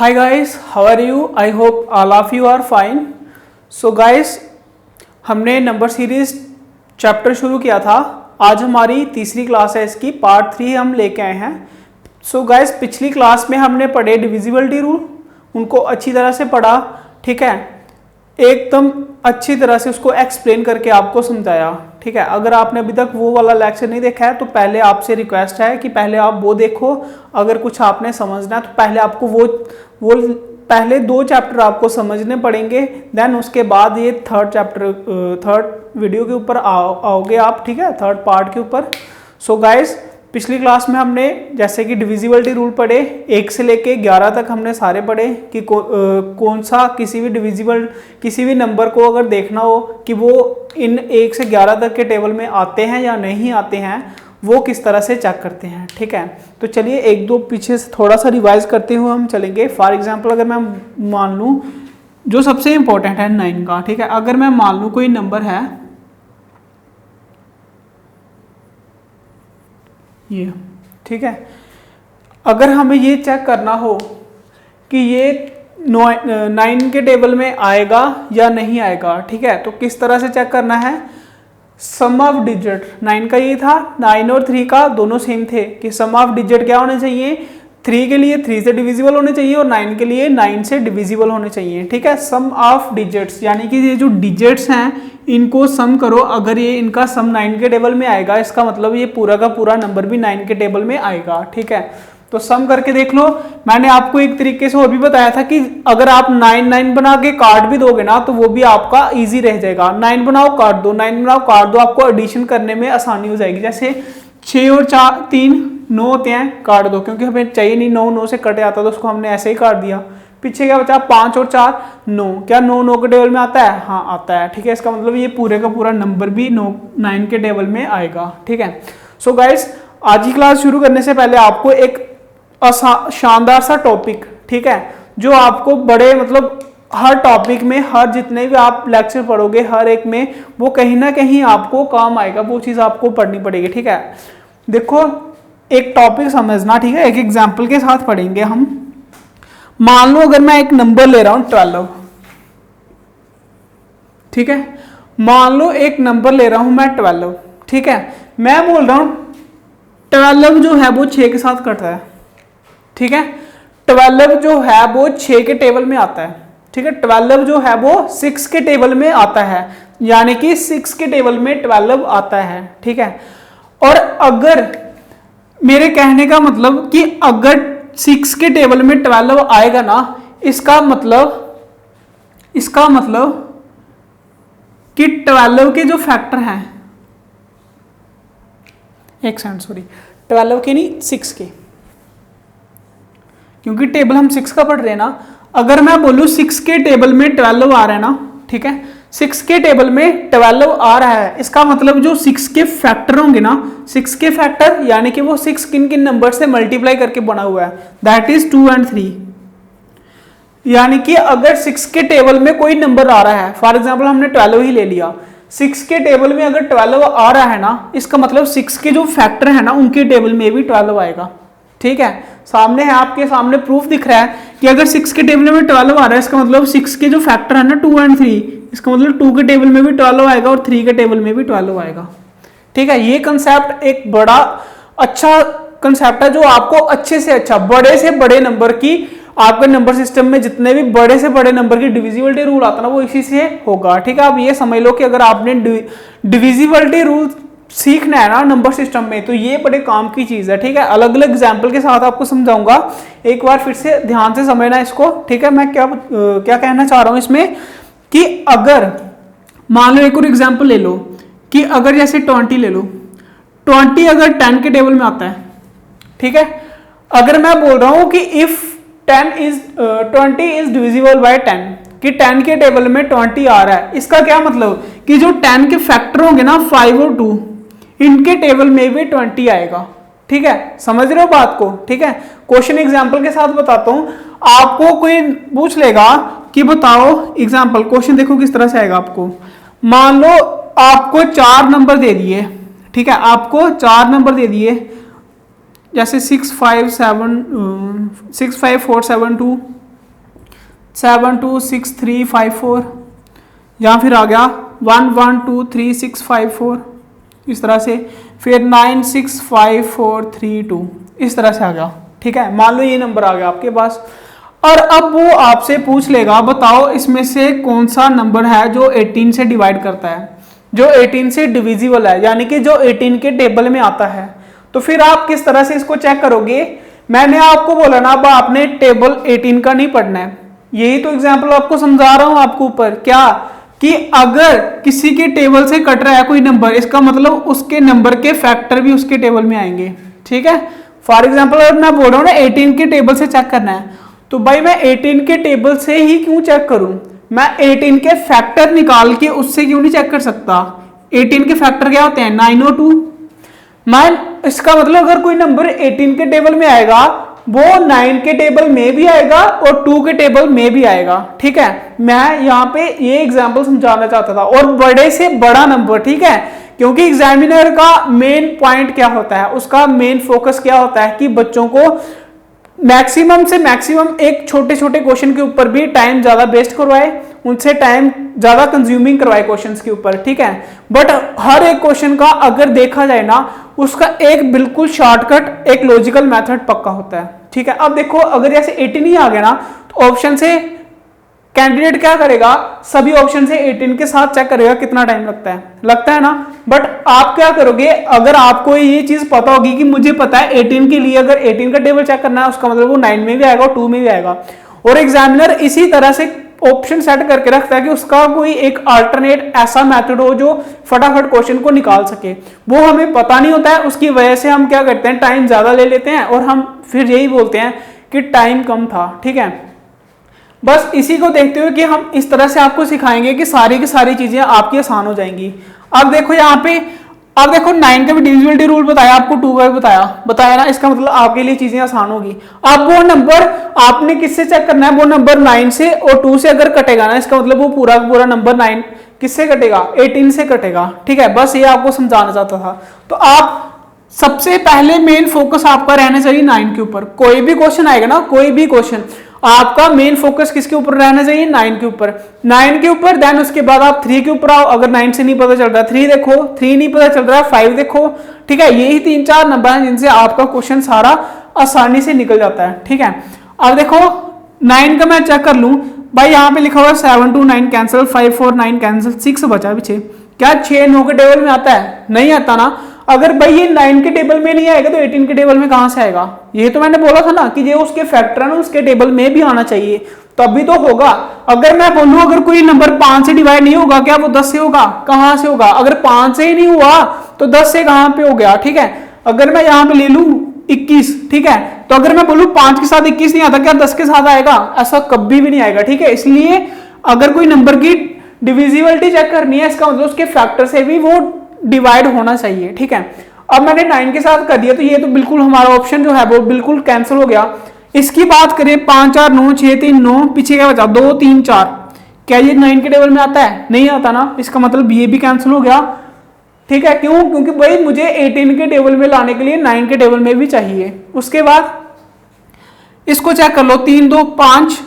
Hi guys, how are you? I hope all of you are fine. So guys, हमने number series chapter शुरू किया था। आज हमारी तीसरी क्लास है, इसकी पार्ट 3 हम लेके आए हैं। सो गाइस, पिछली क्लास में हमने पढ़े डिविजिबिलिटी रूल, उनको अच्छी तरह से पढ़ा, ठीक है, एकदम अच्छी तरह से उसको एक्सप्लेन करके आपको समझाया, ठीक है। अगर आपने अभी तक वो वाला लेक्चर नहीं देखा है तो पहले आपसे रिक्वेस्ट है कि पहले आप वो देखो। अगर कुछ आपने समझना है तो पहले आपको वो पहले 2 चैप्टर आपको समझने पड़ेंगे, देन उसके बाद ये थर्ड वीडियो के ऊपर आओगे आप, ठीक है, थर्ड पार्ट के ऊपर। सो गाइस, पिछली क्लास में हमने जैसे कि डिविजिबिलिटी रूल पढ़े, 1 से लेके 11 तक हमने सारे पढ़े कि कौन सा किसी भी नंबर को अगर देखना हो कि वो इन 1 से 11 तक के टेबल में आते हैं या नहीं आते हैं, वो किस तरह से चेक करते हैं, ठीक है। तो चलिए 1-2 पीछे से थोड़ा सा रिवाइज करते हुए हम चलेंगे। फॉर एग्जांपल, अगर मैं मान लूँ जो सबसे इंपॉर्टेंट है 9 का, ठीक है, अगर मैं मान लूँ कोई नंबर है ये, ठीक है, अगर हमें ये चेक करना हो कि ये 9 के टेबल में आएगा या नहीं आएगा, ठीक है, तो किस तरह से चेक करना है। सम ऑफ डिजिट 9 का ये था, 9 और 3 का दोनों सेम थे कि सम ऑफ डिजिट क्या होने चाहिए, 3 के लिए 3 से डिविजिबल होने चाहिए और 9 के लिए 9 से डिविजिबल होने चाहिए, ठीक है। सम ऑफ डिजिट्स यानी कि ये जो डिजिट्स हैं इनको सम करो, अगर ये इनका सम 9 के टेबल में आएगा, इसका मतलब ये पूरा का पूरा नंबर भी 9 के टेबल में आएगा, ठीक है। तो सम करके देख लो। मैंने आपको एक तरीके से और भी बताया था कि अगर आप 9 बना के काट भी दोगे ना तो वो भी आपका इजी रह जाएगा। 9 बनाओ काट दो, 9 बनाओ काट दो, आपको एडिशन करने में आसानी हो जाएगी। जैसे 6 और 3 9 होते हैं, काट दो, क्योंकि हमें चाहिए नहीं 9 से कटे आता तो उसको हमने ऐसे ही काट दिया। पीछे क्या बचा, 5 और 4 9, क्या 9 के टेबल में आता है? हाँ आता है, ठीक है। इसका मतलब ये पूरे का पूरा नंबर भी 9 के टेबल में आएगा, ठीक है। सो गाइस, आज की क्लास शुरू करने से पहले आपको एक शानदार सा टॉपिक, ठीक है, जो आपको बड़े मतलब हर टॉपिक में, हर जितने भी आप लेक्चर पढ़ोगे हर एक में वो कहीं ना कहीं आपको काम आएगा, वो चीज़ आपको पढ़नी पड़ेगी, ठीक है। देखो, एक टॉपिक समझना, ठीक है, एक एग्जाम्पल के साथ पढ़ेंगे हम। मान लो अगर मैं एक नंबर ले रहा हूं 12, ठीक है, मान लो एक नंबर ले रहा हूं मैं 12, ठीक है। मैं बोल रहा हूं 12 जो है वो 6 के साथ कटता है, ठीक है। 12 जो है वो 6 के टेबल में आता है, ठीक है। 12 जो है वो 6 के टेबल में आता है, यानी कि 6 के टेबल में 12 आता है, ठीक है। और अगर मेरे कहने का मतलब कि अगर 6 के टेबल में 12 आएगा ना, इसका मतलब कि 12 के जो फैक्टर हैं, 12 के नहीं 6 के, क्योंकि टेबल हम 6 का पढ़ रहे हैं ना। अगर मैं बोलूं 6 के टेबल में 12 आ रहा है ना, ठीक है, 6 के टेबल में 12 आ रहा है, इसका मतलब जो 6 के फैक्टर होंगे ना, 6 के फैक्टर यानी कि वो 6 किन किन नंबर से मल्टीप्लाई करके बना हुआ है, दैट इज 2 और 3। यानी कि अगर 6 के टेबल में कोई नंबर आ रहा है, फॉर एग्जाम्पल हमने 12 ही ले लिया, 6 के टेबल में अगर 12 आ रहा है ना, इसका मतलब 6 के जो फैक्टर है ना उनके टेबल में भी 12 आएगा, ठीक है। सामने है, आपके सामने प्रूफ दिख रहा है कि अगर 6 के टेबल में 12 आ रहा है, इसका मतलब 6 के जो फैक्टर है ना 2 और 3, इसका मतलब 2 के टेबल में भी 12 आएगा और 3 के टेबल में भी 12 आएगा, ठीक है। ये कंसेप्ट एक बड़ा अच्छा कंसेप्ट है जो आपको अच्छे से अच्छा बड़े से बड़े नंबर की, आपके नंबर सिस्टम में जितने भी बड़े से बड़े नंबर की डिविजिबिलिटी रूल आता है ना वो इसी से होगा, ठीक है। आप ये समझ लो कि अगर आपने डिविजिबिलिटी रूल सीखना है ना नंबर सिस्टम में तो ये बड़े काम की चीज है, ठीक है। अलग अलग एग्जाम्पल के साथ आपको समझाऊंगा, एक बार फिर से ध्यान से समझना इसको, ठीक है। मैं क्या कहना चाह रहा हूं इसमें कि अगर मान लो एक और एग्जाम्पल ले लो कि अगर जैसे 20 ले लो, 20 अगर 10 के टेबल में आता है, ठीक है। अगर मैं बोल रहा हूं कि इफ 20 इज डिविजिबल बाय 10, कि 10 के टेबल में 20 आ रहा है, इसका क्या मतलब कि जो 10 के फैक्टर होंगे ना 5 और 2, इनके टेबल में भी 20 आएगा, ठीक है। समझ रहे हो बात को, ठीक है। क्वेश्चन एग्जांपल के साथ बताता हूं, आपको कोई पूछ लेगा कि बताओ एग्जांपल, क्वेश्चन देखो किस तरह से आएगा आपको। मान लो आपको 4 नंबर दे दिए, ठीक है, आपको 4 नंबर दे दिए, जैसे 6 5 4 7 2 726354, यहाँ फिर आ गया 112364 इस तरह से, फिर 965432 इस तरह से आ गया। ठीक है, मान लो ये नंबर आ गया आपके पास। और अब वो आपसे पूछ लेगा बताओ इसमें से कौन सा नंबर है जो 18 से डिवाइड करता है, जो 18 से डिविजिबल है, यानी कि जो 18 के टेबल में आता है। तो फिर आप किस तरह से इसको चेक करोगे? मैंने आपको बोला ना, अब आपने टेबल 18 का नहीं पढ़ना है, यही तो एग्जाम्पल आपको समझा रहा हूं आपको ऊपर, क्या कि अगर किसी के टेबल से कट रहा है कोई नंबर, इसका मतलब उसके नंबर के फैक्टर भी उसके टेबल में आएंगे। ठीक है, फॉर एग्जाम्पल अगर मैं बोल रहा हूँ ना 18 के टेबल से चेक करना है, तो भाई मैं 18 के टेबल से ही क्यों चेक करूं, मैं 18 के फैक्टर निकाल के उससे क्यों नहीं चेक कर सकता? 18 के फैक्टर क्या होते हैं? 9 और 2। मैं इसका मतलब अगर कोई नंबर 18 के टेबल में आएगा वो 9 के टेबल में भी आएगा और 2 के टेबल में भी आएगा। ठीक है, मैं यहाँ पे ये एग्जांपल समझाना चाहता था। और बड़े से बड़ा नंबर, ठीक है, क्योंकि एग्जामिनर का मेन पॉइंट क्या होता है, उसका मेन फोकस क्या होता है कि बच्चों को मैक्सिमम से मैक्सिमम एक छोटे छोटे क्वेश्चन के ऊपर भी टाइम ज्यादा वेस्ट करवाए, उनसे टाइम ज्यादा कंज्यूमिंग करवाए क्वेश्चंस के ऊपर। ठीक है, बट हर एक क्वेश्चन का अगर देखा जाए ना, उसका एक बिल्कुल शॉर्टकट, एक लॉजिकल मेथड पक्का होता है। ठीक है, अब देखो अगर जैसे 18 ही आ गया ना, तो ऑप्शन से कैंडिडेट क्या करेगा, सभी ऑप्शन से 18 के साथ चेक करेगा कितना टाइम लगता है ना। बट आप क्या करोगे, अगर आपको ये चीज पता होगी कि मुझे पता है 18 के लिए अगर 18 का टेबल चेक करना है, उसका मतलब वो 9 में भी आएगा और 2 में भी आएगा, और एग्जामिनर इसी तरह से ऑप्शन सेट करके रखता है कि उसका कोई एक अल्टरनेट ऐसा मेथड हो जो फटाफट क्वेश्चन को निकाल सके, वो हमें पता नहीं होता है। उसकी वजह से हम क्या करते हैं, टाइम ज्यादा ले लेते हैं और हम फिर यही बोलते हैं कि टाइम कम था। ठीक है, बस इसी को देखते हुए कि हम इस तरह से आपको सिखाएंगे कि सारी की सारी चीजें आपकी आसान हो जाएंगी। अब देखो यहाँ पे, अब देखो 9 का भी डिविजिबिलिटी रूल बताया आपको, 2 का भी बताया ना, इसका मतलब आपके लिए चीजें आसान होगी। अब वो नंबर आपने किससे चेक करना है, वो नंबर 9 से और 2 से अगर कटेगा ना, इसका मतलब वो पूरा पूरा नंबर 9 किससे कटेगा, 18 से कटेगा। ठीक है, बस ये आपको समझाना चाहता था। तो आप सबसे पहले मेन फोकस आपका रहना चाहिए 9 के ऊपर। कोई भी क्वेश्चन आएगा ना, कोई भी क्वेश्चन, आपका मेन फोकस किसके ऊपर रहना चाहिए, 9 के ऊपर। 9 के ऊपर, देन उसके बाद आप 3 के ऊपर आओ। अगर 9 से नहीं पता चल रहा 3 देखो, 3 नहीं पता चल रहा 5 देखो। ठीक है, यही 3-4 नंबर हैं जिनसे आपका क्वेश्चन सारा आसानी से निकल जाता है। ठीक है, अब देखो 9 का मैं चेक कर लूं भाई, यहाँ पे लिखा हुआ 7 2 9 कैंसिल, 5 4 9 कैंसिल, 6 बचा पीछे। क्या 6 9 के टेबल में आता है? नहीं आता ना। अगर भाई ये 9 के टेबल में नहीं आएगा तो 18 के टेबल में कहां से आएगा? ये तो मैंने बोला था ना कि ये उसके फैक्टर है ना, उसके टेबल में भी आना चाहिए, तभी तो होगा। अगर मैं बोलूं अगर कोई नंबर 5 से डिवाइड नहीं होगा, क्या वो 10 से होगा? कहां से होगा? अगर 5 से ही नहीं हुआ तो 10 से कहां पे हो गया? ठीक है, अगर मैं यहां पे ले लूं 21, ठीक है, तो अगर मैं बोलूं 5 के साथ 21 नहीं आता, क्या 10 के साथ आएगा? ऐसा कभी भी नहीं आएगा। ठीक है, इसलिए अगर कोई नंबर की डिविजिबिलिटी चेक करनी है, इसका मतलब उसके फैक्टर से भी वो डिवाइड होना चाहिए। ठीक है, अब मैंने 9 के साथ कर दिया तो ये तो बिल्कुल हमारा ऑप्शन जो है वो बिल्कुल कैंसिल हो गया। इसकी बात करें 5 4 9 6 3 9, पीछे क्या बचा 2 3 4, क्या ये 9 के टेबल में आता है? नहीं आता ना, इसका मतलब ये भी कैंसिल हो गया। ठीक है, क्यों? क्योंकि भाई मुझे 18 के टेबल में लाने के लिए 9 के टेबल में भी चाहिए। उसके बाद इसको चेक कर लो, 3 2 5,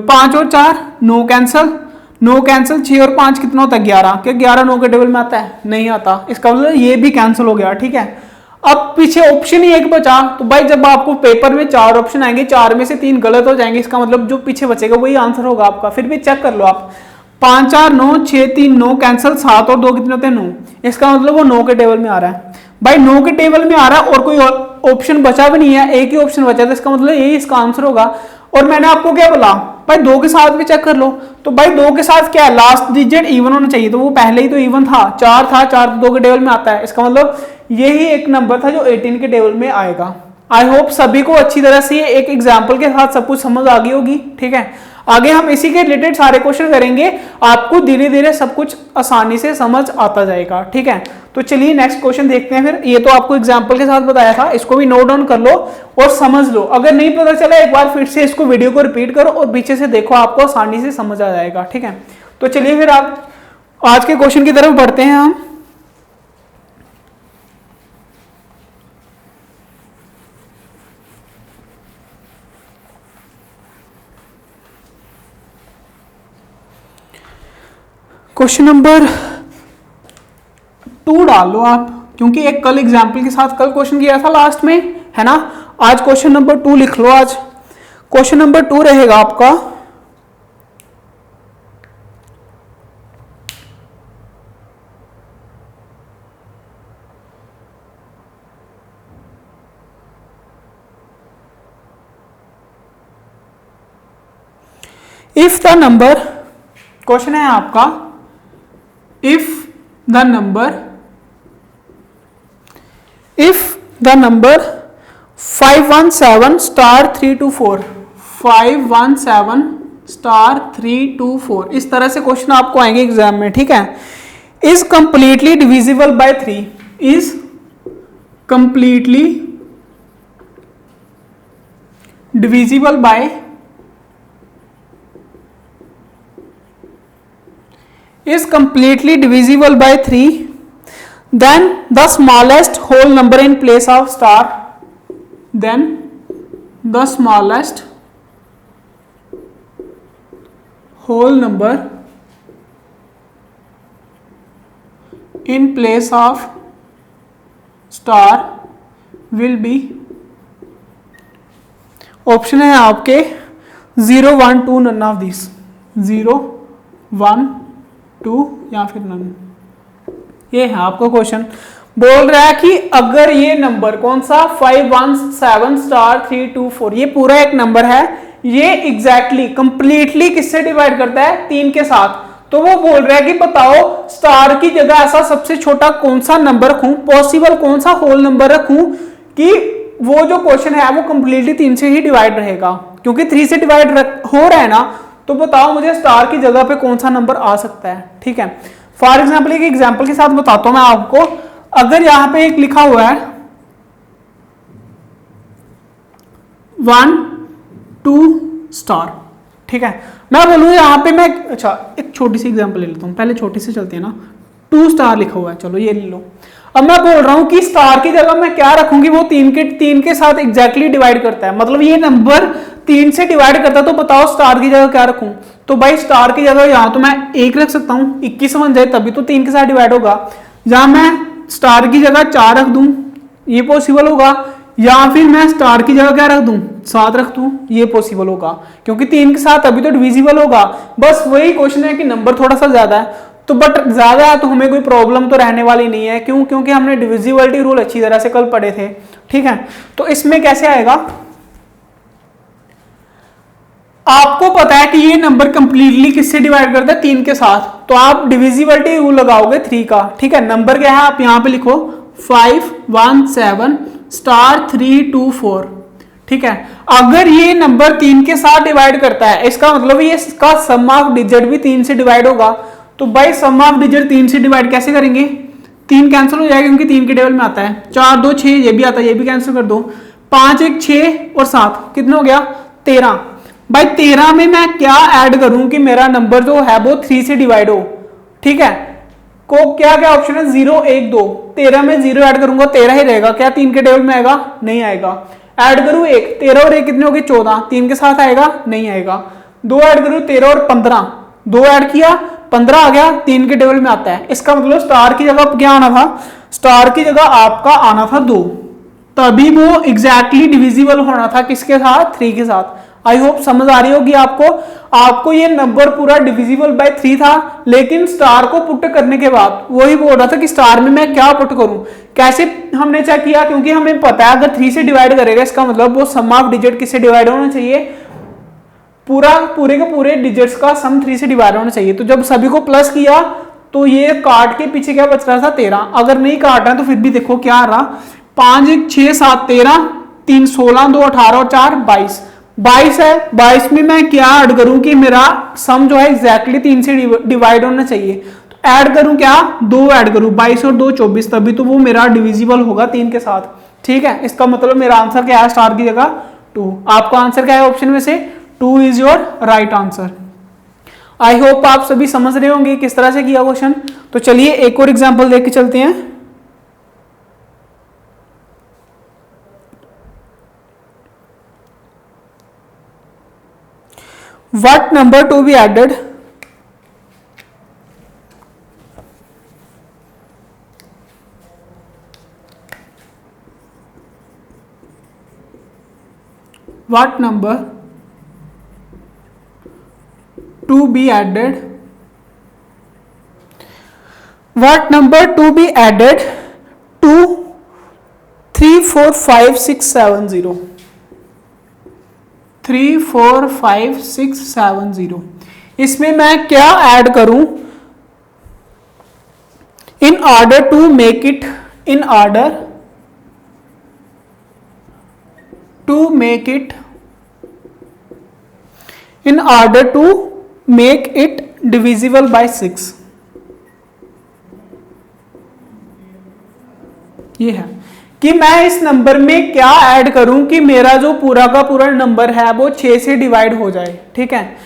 5 और 4 9 कैंसिल, 9 कैंसिल, 6 और 5 कितना होता है 11। क्या 11 9 के टेबल में आता है? नहीं आता, इसका मतलब ये भी कैंसिल हो गया। ठीक है, अब पीछे ऑप्शन ही एक बचा, तो भाई जब आपको पेपर में 4 ऑप्शन आएंगे, 4 में से 3 गलत हो जाएंगे, इसका मतलब जो पीछे बचेगा वही आंसर होगा आपका। फिर भी चेक कर लो आप, 5 4 9 6 3 9 कैंसिल, 7 और 2 कितने होते हैं 9, इसका मतलब वो 9 के टेबल में आ रहा है। भाई 9 के टेबल में आ रहा है और कोई ऑप्शन बचा भी नहीं है, एक ही ऑप्शन बचा, तो इसका मतलब यही इसका आंसर होगा। और मैंने आपको क्या बोला भाई 2 के साथ भी चेक कर लो, तो भाई 2 के साथ क्या है, लास्ट डिजिट इवन होना चाहिए, तो वो पहले ही तो इवन था, 4 था, 4 तो 2 के टेबल में आता है, इसका मतलब यही एक नंबर था जो 18 के टेबल में आएगा। आई होप सभी को अच्छी तरह से एक एग्जाम्पल के साथ सब कुछ समझ आ गई होगी। ठीक है, आगे हम इसी के रिलेटेड सारे क्वेश्चन करेंगे, आपको धीरे धीरे सब कुछ आसानी से समझ आता जाएगा। ठीक है, तो चलिए नेक्स्ट क्वेश्चन देखते हैं। फिर ये तो आपको एग्जांपल के साथ बताया था, इसको भी नोट डाउन कर लो और समझ लो। अगर नहीं पता चला एक बार फिर से इसको वीडियो को रिपीट करो और पीछे से देखो, आपको आसानी से समझ आ जाएगा। ठीक है, तो चलिए फिर आप आज के क्वेश्चन की तरफ बढ़ते हैं हम। क्वेश्चन नंबर 2 डाल लो आप, क्योंकि एक कल एग्जाम्पल के साथ कल क्वेश्चन किया था लास्ट में, है ना। आज क्वेश्चन नंबर 2 लिख लो। आज क्वेश्चन नंबर 2 रहेगा आपका, इफ द नंबर, क्वेश्चन है आपका, if the number 517 star 324, 517 star 324, इस तरह से क्वेश्चन आपको आएंगे एग्जाम में, ठीक है। Is completely divisible by 3, is completely divisible by, is completely divisible by 3, then the smallest whole number in place of star, then the smallest whole number in place of star will be, option है आपके 0, 1, 2, none of these, 0, 1, 2 या फिर none. ये है आपका question. बोल रहा है कि अगर ये नंबर कौन सा 517 स्टार 324, ये पूरा एक नंबर है, ये एग्जैक्टली कंप्लीटली किससे डिवाइड करता है? 3 के साथ। तो वो बोल रहा है कि बताओ स्टार की जगह ऐसा सबसे छोटा कौन सा नंबर रखूं, पॉसिबल कौन सा होल नंबर रखूं कि वो जो क्वेश्चन है वो कंप्लीटली 3 से ही डिवाइड रहेगा, क्योंकि 3 से डिवाइड हो रहा है ना। तो बताओ मुझे स्टार की जगह पे कौन सा नंबर आ सकता है, ठीक है। फॉर एग्जाम्पल एक एग्जाम्पल के साथ बताता हूं मैं आपको। अगर यहां पे एक लिखा हुआ है 1, 2 स्टार, ठीक है। मैं बोलूँ यहां पे मैं, अच्छा एक छोटी सी एग्जाम्पल ले लेता हूं, पहले छोटी सी चलती है ना। 2 स्टार लिखा हुआ है, चलो ये ले लो। अब मैं बोल रहा हूं कि स्टार की जगह मैं क्या रखूंगी, वो 3 के साथ एग्जैक्टली डिवाइड करता है, मतलब ये नंबर 3 से डिवाइड करता है। तो बताओ स्टार की जगह क्या रखूं? तो भाई स्टार की जगह यहां तो मैं 1 रख सकता हूं, 21 बन जाए तभी तो 3 के साथ डिवाइड होगा। या मैं स्टार की जगह 4 रख दूं, ये पॉसिबल होगा। या फिर मैं स्टार की जगह क्या रख दूं, 7 रख दूं, ये पॉसिबल होगा, क्योंकि 3 के साथ अभी तो डिविजिबल होगा। बस वही क्वेश्चन है कि नंबर थोड़ा सा ज्यादा है, तो बट ज्यादा है तो हमें कोई प्रॉब्लम तो रहने वाली नहीं है। क्यों? क्योंकि हमने डिविजिबिलिटी रूल अच्छी तरह से कल पढ़े थे, ठीक है। तो इसमें कैसे आएगा, आपको पता है कि ये नंबर कंप्लीटली किससे डिवाइड करता है? 3 के साथ। तो आप डिविजिबिलिटी रूल लगाओगे 3 का, ठीक है। नंबर क्या है आप यहां पे लिखो 517 स्टार 324, ठीक है। अगर ये नंबर 3 के साथ डिवाइड करता है, इसका मतलब ये इसका सम ऑफ डिजिट भी 3 से डिवाइड होगा। तो भाई सम ऑफ डिजिट 3 से डिवाइड कैसे करेंगे? 3 कैंसिल हो जाएगा, क्योंकि 3 के टेबल में आता है। 4, 2, 6 ये भी आता है, ये भी कैंसिल कर दो। 5, 1, 6 और 7 कितना हो गया? 13। भाई 13 में मैं क्या ऐड करूं कि मेरा नंबर जो है वो 3 से डिवाइड हो, ठीक है। को क्या क्या ऑप्शन है? 0, 1, 2। 13 में 0 ऐड करूंगा 13 ही रहेगा, क्या 3 के टेबल में आएगा? नहीं आएगा। ऐड करूं 1, 13 और 1 कितने हो गए? 14, 3 के साथ आएगा? नहीं आएगा। 2 ऐड करूं 13 और 15, 2 ऐड किया 15 आ गया, 3 के टेबल में आता है। इसका मतलब स्टार की जगह क्या आना था? स्टार की जगह आपका आना था 2, तभी वो एग्जैक्टली डिविजिबल होना था किसके साथ? 3 के साथ। आई होप समझ आ रही होगी आपको ये नंबर पूरा डिविजिबल बाय 3 था, लेकिन स्टार को पुट करने के बाद वही बोल रहा था कि स्टार में मैं क्या पुट करूं। कैसे हमने चेक किया? क्योंकि हमें पता है अगर 3 से डिवाइड करेगा, इसका मतलब वो सम ऑफ डिजिट किससे डिवाइड होना चाहिए? पूरे के पूरे डिजिट्स का सम 3 से डिवाइड होना चाहिए। तो जब सभी को प्लस किया तो ये काट के पीछे क्या बच रहा था? 13। अगर नहीं काट रहा है तो फिर भी देखो क्या आ रहा, 5, 1, 6, 7, 13, 3, 16, 2, 18 और 4, 22। 22 है, 22 में मैं क्या ऐड करूं कि मेरा सम जो है एग्जैक्टली 3 से डिवाइड होना चाहिए। तो ऐड करूं क्या? 2 ऐड करूं, 22 और 2, 24, तभी तो वो मेरा डिविजिबल होगा 3 के साथ, ठीक है। इसका मतलब मेरा आंसर क्या है? स्टार की जगह 2। आपका आंसर क्या है ऑप्शन में से? 2 is your right answer. I hope आप सभी समझ रहे होंगे किस तरह से किया क्वेश्चन। तो चलिए एक और एग्जांपल देख के चलते हैं। What number to be added what number to be added, what number to be added to 3 4 5 6 7 0, 3 4 5 6 7 0, इसमें मैं क्या ऐड करूं in order to make it, in order to make it, in order to make it divisible by 6, ये है कि मैं इस number में क्या ऐड करूं कि मेरा जो पूरा का पूरा नंबर है वो 6 से डिवाइड हो जाए। ठीक है,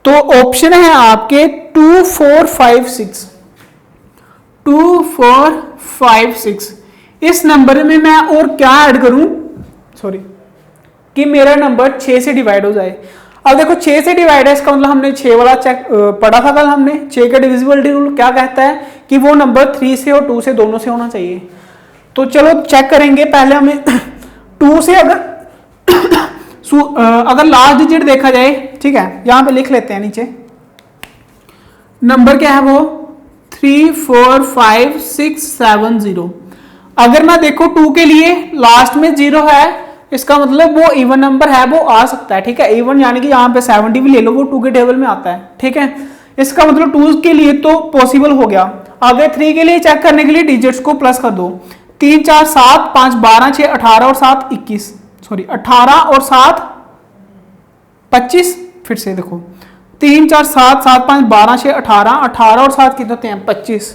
तो ऑप्शन है आपके 2 4 5 6, 2 4 5 6। इस नंबर में मैं और क्या ऐड करूं, सॉरी, कि मेरा नंबर 6 से डिवाइड हो जाए। अब देखो 6 से डिवाइड है, इसका मतलब हमने 6 वाला चेक पढ़ा था कल हमने। 6 का डिविजिबिलिटी रूल क्या कहता है कि वो नंबर 3 से और 2 से दोनों से होना चाहिए। तो चलो चेक करेंगे, पहले हमें 2 से अगर लास्ट डिजिट देखा जाए, ठीक है, यहां पे लिख लेते हैं नीचे नंबर क्या है वो 3 4 5 6 7 0। अगर मैं देखो 2 के लिए लास्ट में 0 है, इसका मतलब वो इवन नंबर है, वो आ सकता है। ठीक है, इवन यानी कि यहाँ पे 70 भी ले लो, वो 2 के टेबल में आता है। ठीक है, इसका मतलब 2 के लिए तो पॉसिबल हो गया। आगे 3 के लिए चेक करने के लिए डिजिट्स को प्लस कर दो, 3 4 7 5 12 6 18 और 7 21, सॉरी 18 और 7 25। फिर से देखो 3 4 7 7 5 12 6 18, 18 और 7 कितने होते हैं 25,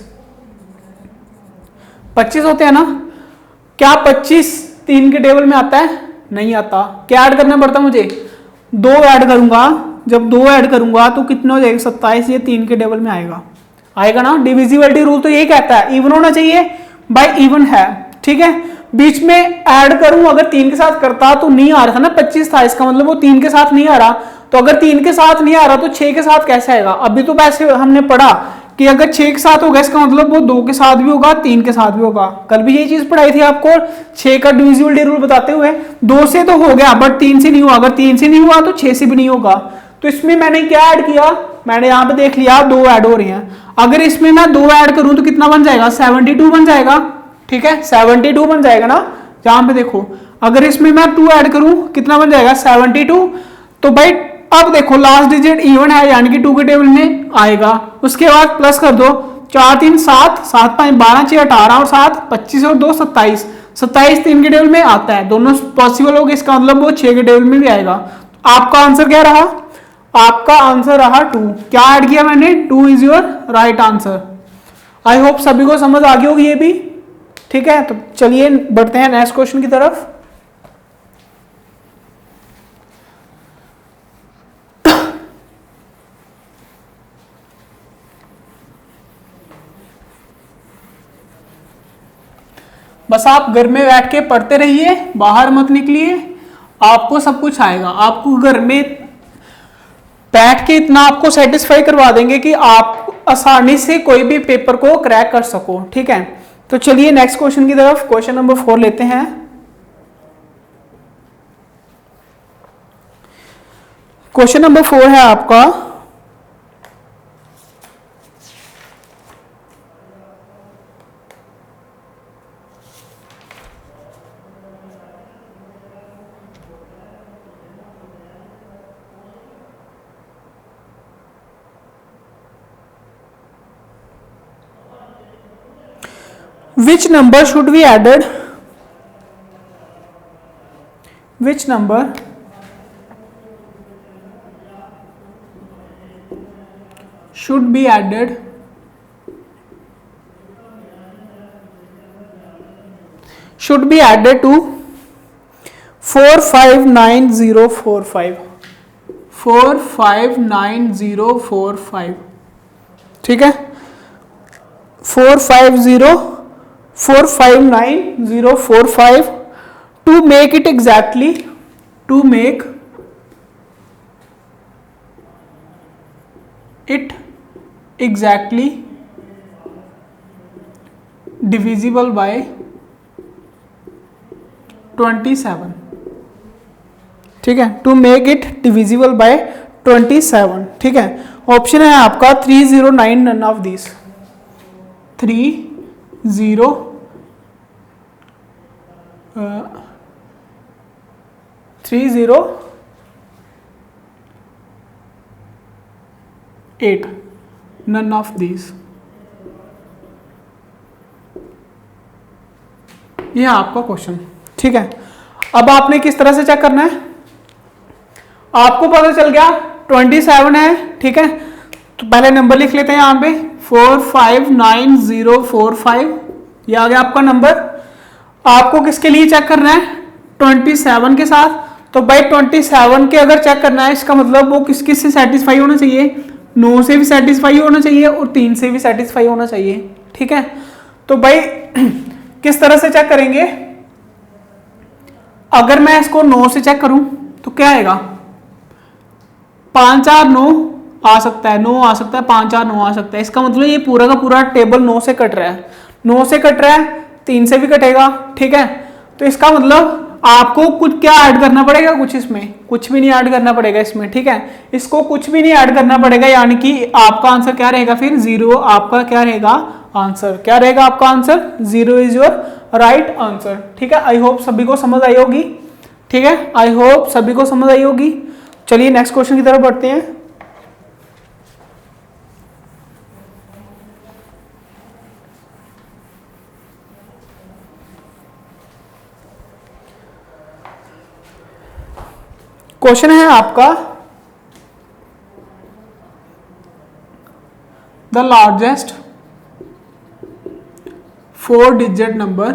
25 होते हैं ना। क्या 25 3 के टेबल में आता है? नहीं आता। क्या ऐड करना पड़ता मुझे? 2 ऐड करूंगा। जब 2 ऐड करूंगा तो कितना हो जाएगा 27, ये 3 के टेबल में आएगा, आएगा ना। डिविजिबिलिटी रूल तो यही कहता है इवन होना चाहिए, बाय इवन है। ठीक है, बीच में ऐड करूं अगर 3 के साथ करता तो नहीं आ रहा था ना, 25 था, इसका मतलब वो 3 के साथ नहीं आ रहा। तो अगर 3 के साथ नहीं आ रहा तो 6 के साथ कैसे आएगा? अभी तो वैसे हमने पढ़ा कि अगर 6 के साथ होगा इसका मतलब वो 2 के साथ भी होगा, 3 के साथ भी होगा। कल भी यही चीज पढ़ाई थी आपको 6 का डिविजिबिलिटी रूल बताते हुए। 2 से तो हो गया बट 3 से नहीं हुआ, अगर 3 से नहीं हुआ तो 6 से भी नहीं होगा। तो इसमें मैंने क्या ऐड किया, मैंने यहाँ पे देख लिया 2 ऐड हो रही हैं। अगर इसमें मैं 2 ऐड करूं तो कितना बन जाएगा? 72 बन जाएगा। ठीक है, 72 बन जाएगा ना। यहाँ पे देखो अगर इसमें मैं 2 ऐड करूं कितना बन जाएगा? 72। तो भाई अब देखो लास्ट डिजिट इवन है यानी कि 2 के टेबल में आएगा। उसके बाद प्लस कर दो, 4 3 7 7 5 12 6 18 और 7 25 और 2 27, 27 3 के टेबल में आता है, दोनों पॉसिबल हो गए। इसका मतलब वो 6 के टेबल में भी आएगा। आपका आंसर क्या रहा? आपका आंसर रहा 2। क्या ऐड किया मैंने? 2 is your right answer. I hope सभी को समझ आ गई होगी ये भी। ठीक है, तो चलिए बढ़ते हैं नेक्स्ट क्वेश्चन की तरफ। बस आप घर में बैठ के पढ़ते रहिए, बाहर मत निकलिए, आपको सब कुछ आएगा। आपको घर में बैठ के इतना आपको सेटिस्फाई करवा देंगे कि आप आसानी से कोई भी पेपर को क्रैक कर सको। ठीक है, तो चलिए नेक्स्ट क्वेश्चन की तरफ, क्वेश्चन नंबर 4 लेते हैं। क्वेश्चन नंबर 4 है आपका, which number should be added, which number should be added to 459045, 459045। ठीक है, 459045 to make it exactly, to make it exactly divisible by 27। ठीक है, to make it divisible by 27, ठीक है। ऑप्शन है आपका 309 none of this, 308 none of this. यह है आपका क्वेश्चन, ठीक है। अब आपने किस तरह से चेक करना है, आपको पता चल गया 27 है, ठीक है। तो पहले नंबर लिख लेते हैं यहां पे 459045, ये आ गया आपका नंबर। आपको किसके लिए चेक करना है, 27 के साथ। तो भाई 27 के अगर चेक करना है, इसका मतलब वो किस किस से सेटिस्फाई होना चाहिए, 9 से भी सेटिस्फाई होना चाहिए और 3 से भी सेटिस्फाई होना चाहिए, ठीक है। तो भाई किस तरह से चेक करेंगे, अगर मैं इसको 9 से चेक करूं तो क्या आएगा, 5 4 9 आ सकता है, 9 आ सकता है, 5 4 9 आ सकता है। इसका मतलब ये पूरा का पूरा टेबल 9 से कट रहा है, 9 से कट रहा है, 3 से भी कटेगा, ठीक है। तो इसका मतलब आपको कुछ क्या ऐड करना पड़ेगा, कुछ इसमें कुछ भी नहीं ऐड करना पड़ेगा इसमें, ठीक है। इसको कुछ भी नहीं ऐड करना पड़ेगा, यानी कि आपका आंसर क्या रहेगा फिर 0। आपका क्या रहेगा आंसर, क्या रहेगा आपका answer, 0 is your right answer, ठीक है। आई होप सभी को समझ आई होगी, ठीक है। आई होप सभी को समझ आई होगी। चलिए नेक्स्ट क्वेश्चन की तरफ बढ़ते हैं। क्वेश्चन है आपका, the largest 4 digit number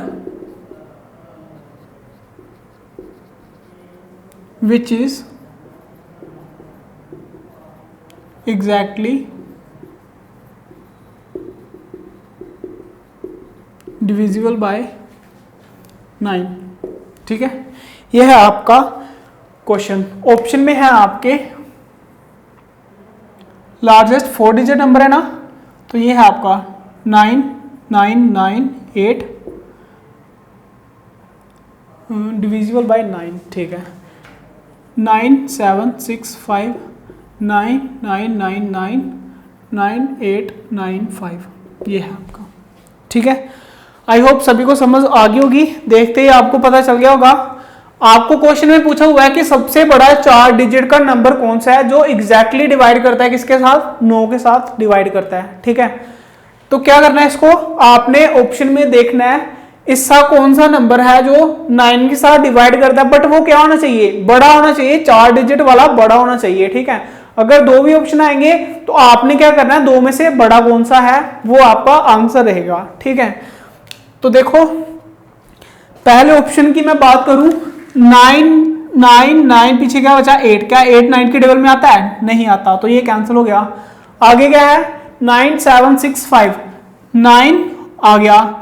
which is exactly divisible by 9, ठीक है। यह है आपका क्वेश्चन। ऑप्शन में है आपके लार्जेस्ट 4 डिजिट नंबर है ना, तो ये है आपका 9998 डिविजिबल बाय 9, ठीक है। 976599999895, ये है आपका, ठीक है। आई होप सभी को समझ आ गई होगी, देखते ही आपको पता चल गया होगा। आपको क्वेश्चन में पूछा हुआ है कि सबसे बड़ा 4 डिजिट का नंबर कौन सा है जो एग्जैक्टली डिवाइड करता है किसके साथ, 9 के साथ डिवाइड करता है, ठीक है। तो क्या करना है, इसको आपने ऑप्शन में देखना है इसका कौन सा नंबर है जो 9 के साथ डिवाइड करता है, बट वो क्या होना चाहिए, बड़ा होना चाहिए, 4 डिजिट वाला बड़ा होना चाहिए, ठीक है। अगर 2 भी ऑप्शन आएंगे तो आपने क्या करना है, 2 में से बड़ा कौन सा है वो आपका आंसर रहेगा, ठीक है। तो देखो पहले ऑप्शन की मैं बात करूं, 9 पीछे क्या बचा 8, क्या 8 9 के टेबल में आता है, नहीं आता, तो ये कैंसिल हो गया। आगे क्या है 9765, 9 आ गया,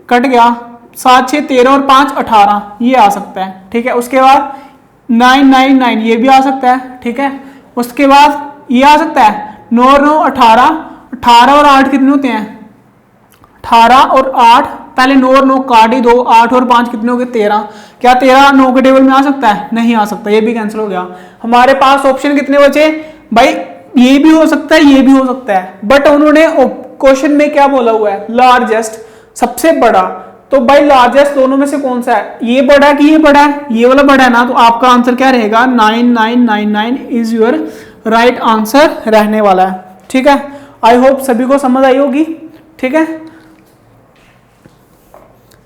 कट गया, 7 6 13 और 5 18, ये आ सकता है, ठीक है। उसके बाद 999 ये भी आ सकता है, ठीक है। उसके बाद ये आ सकता है 9 9 18, 18 और 8 कितने होते हैं, 18 और 8, पहले 9 और 9 काट ही दो, 8 और 5 कितने हो गए 13, क्या 13 9 के टेबल में आ सकता है, नहीं आ सकता, ये भी कैंसिल हो गया। हमारे पास ऑप्शन कितने बचे भाई, ये भी हो सकता है, ये भी हो सकता है, बट उन्होंने क्वेश्चन में क्या बोला हुआ है, लार्जेस्ट, सबसे बड़ा। तो भाई लार्जेस्ट दोनों में से कौन सा है, ये बड़ा है कि ये बड़ा है, ये वाला बड़ा है ना, तो आपका आंसर क्या रहेगा 9999 इज योर राइट आंसर रहने वाला है, ठीक है। आई होप सभी को समझ आई होगी, ठीक है।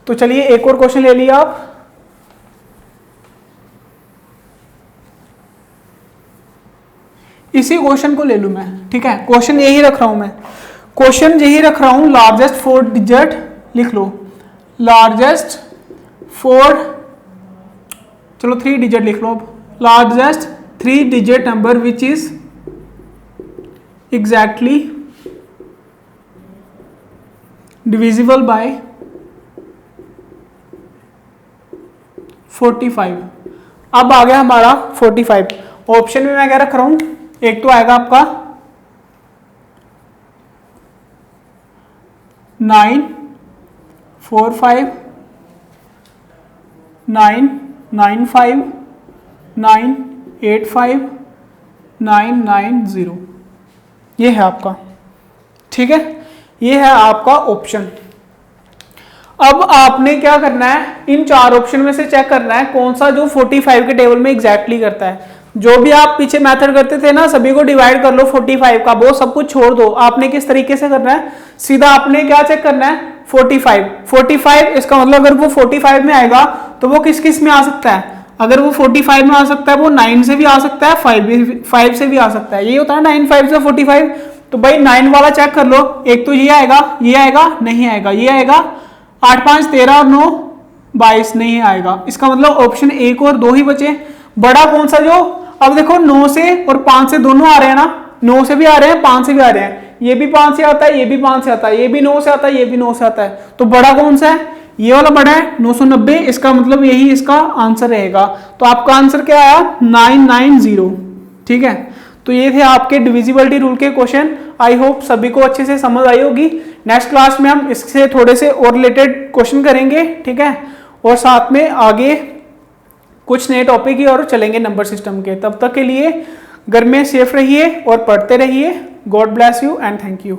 तो चलिए एक और क्वेश्चन ले लिया आप। इसी क्वेश्चन को ले लूं मैं, ठीक है। क्वेश्चन यही रख रहा हूं मैं, क्वेश्चन यही रख रहा हूं, लार्जेस्ट 4 डिजिट लिख लो, लार्जेस्ट 4, चलो 3 डिजिट लिख लो अब, largest 3 digit number which is exactly divisible by 45। अब आ गया हमारा 45। ऑप्शन में मैं क्या रख रहा हूं, एक तो आएगा आपका 945 995 985990, ये है आपका, ठीक है, ये है आपका ऑप्शन। अब आपने क्या करना है, इन चार ऑप्शन में से चेक करना है कौन सा जो 45 के टेबल में एग्जैक्टली करता है। जो भी आप पीछे मेथड करते थे ना, सभी को डिवाइड कर लो 45 का, वो सब कुछ छोड़ दो। आपने किस तरीके से करना है, सीधा आपने क्या चेक करना है, 45 इसका मतलब अगर वो 45 में आएगा तो वो किस किस में आ सकता है, अगर वो 45 में आ सकता है वो 9 से भी आ सकता है, 5 से भी आ सकता है। ये होता है 9 5 से 45, तो भाई 9 वाला चेक कर लो, एक तो ये आएगा, ये आएगा, नहीं आएगा, ये आएगा, 8 5 13 और 9 22 नहीं आएगा। इसका मतलब ऑप्शन 1 और 2 ही बचे। बड़ा कौन सा, जो अब देखो 9 से और 5 से दोनों आ रहे हैं ना, 9 से भी आ रहे हैं 5 से भी आ रहे हैं, ये भी 5 से आता है, ये भी 5 से आता है, ये भी 9 से आता है, ये भी 9 से आता है, तो बड़ा कौन सा है, ये वाला बड़ा है 990। इसका मतलब यही इसका आंसर रहेगा। तो आपका आंसर क्या आया, 990, ठीक है। तो ये थे आपके डिविजिबिलिटी रूल के क्वेश्चन। आई होप सभी को अच्छे से समझ आई होगी। नेक्स्ट क्लास में हम इससे थोड़े से और रिलेटेड क्वेश्चन करेंगे, ठीक है, और साथ में आगे कुछ नए टॉपिक ही और चलेंगे नंबर सिस्टम के। तब तक के लिए घर में सेफ रहिए और पढ़ते रहिए। God bless you and thank you.